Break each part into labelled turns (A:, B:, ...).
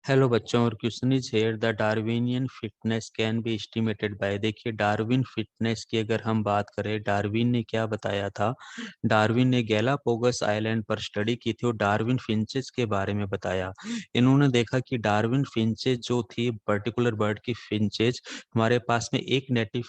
A: Hello बच्चों, और question is here the Darwinian fitness can be estimated by. देखिए, Darwin fitness की अगर हम बात करें, डार्विन ने क्या बताया था। डार्विन ने गैलापागोस आइलैंड पर स्टडी की थी और डार्विन फिंचेस के बारे में बताया। इन्होंने देखा कि डार्विन फिंचेस जो थी, पर्टिकुलर बर्ड की फिंचेस, हमारे पास में एक नेटिव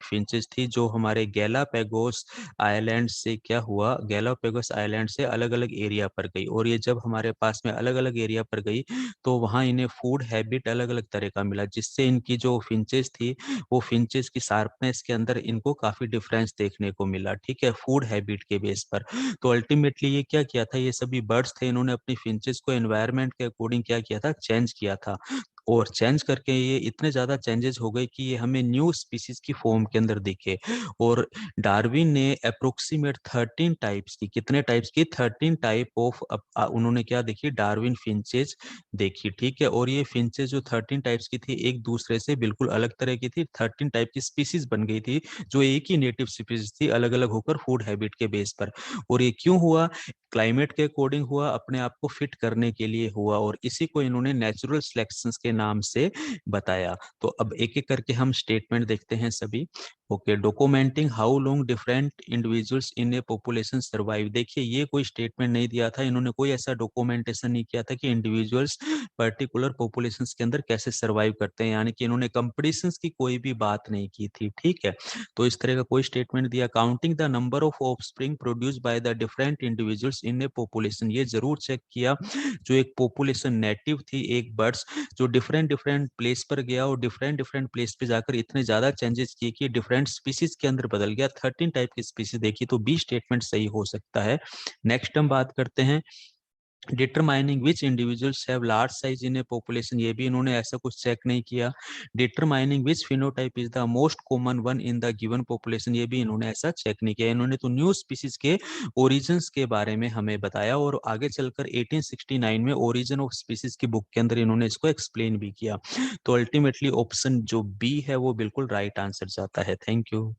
A: फिंचेस थी जो हमारे गैलापागोस आइलैंड से क्या हुआ, गैलापागोस आइलैंड से अलग अलग एरिया पर गई। और ये जब हमारे पास में अलग अलग एरिया पर गई तो वहाँ इन्हें फूड हैबिट अलग अलग तरह का मिला, जिससे इनकी जो फिंचेस थी, वो फिंचेस की शार्पनेस के अंदर इनको काफी डिफरेंस देखने को मिला। ठीक है, फूड हैबिट के बेस पर। तो अल्टीमेटली ये क्या किया था, ये सभी बर्ड्स थे, इन्होंने अपनी फिंचेस को एनवायरनमेंट के अकॉर्डिंग क्या किया था, चेंज किया था। और चेंज करके ये इतने ज्यादा चेंजेस हो गए कि ये हमें न्यू स्पीसीज की फॉर्म के अंदर दिखे। और डार्विन ने अप्रोक्सीमेट 13 टाइप्स की, कितने टाइप्स की, 13 टाइप ऑफ उन्होंने क्या देखी, डार्विन फिंचेस देखी। ठीक है, और ये फिंचेस जो 13 टाइप्स की थी, एक दूसरे से बिल्कुल अलग तरह की थी। 13 टाइप की स्पीसीज बन गई थी, जो एक ही नेटिव स्पीसीज थी, अलग अलग होकर फूड हैबिट के बेस पर। और ये क्यों हुआ, क्लाइमेट के अकॉर्डिंग हुआ, अपने आप को फिट करने के लिए हुआ, और इसी को इन्होंने नेचुरल सिलेक्शन के नाम से बताया। तो अब एक एक करके हम स्टेटमेंट देखते हैं सभी। Okay, documenting how long different individuals in A population survive. देखिए, ये कोई स्टेटमेंट नहीं दिया था, इन्होंने कोई ऐसा डॉक्यूमेंटेशन नहीं किया था कि इंडिविजुअल्स पर्टिकुलर पॉपुलेशंस के अंदर कैसे सर्वाइव करते हैं, यानी कि इन्होंने कंपटीशंस की कोई भी बात नहीं की थी। ठीक है, तो इस तरह का कोई स्टेटमेंट दिया। Counting the number of offspring produce by the different individuals in A population, ये जरूर चेक किया, जो एक पॉपुलेशन नेटिव थी, एक बर्ड्स जो डिफरेंट डिफरेंट प्लेस पर गया और डिफरेंट डिफरेंट प्लेस पे जाकर इतने ज्यादा चेंजेस किए कि डिफरेंट स्पीसीज के अंदर बदल गया। 13 टाइप की स्पीसीज देखी, तो बी स्टेटमेंट सही हो सकता है। नेक्स्ट हम बात करते हैं, determining which individuals have large size in A population, ये भी इन्होंने ऐसा कुछ चेक नहीं किया। Determining which phenotype is the most common one in the given population, ये भी इन्होंने ऐसा चेक नहीं किया। इन्होंने तो न्यू स्पीसीज के ओरिजिन्स के बारे में हमें बताया, और आगे चलकर 1869 में ओरिजिन ऑफ स्पीसीज की बुक के अंदर इन्होंने इसको एक्सप्लेन भी किया। तो अल्टीमेटली ऑप्शन जो बी है वो बिल्कुल राइट आंसर जाता है। Thank you.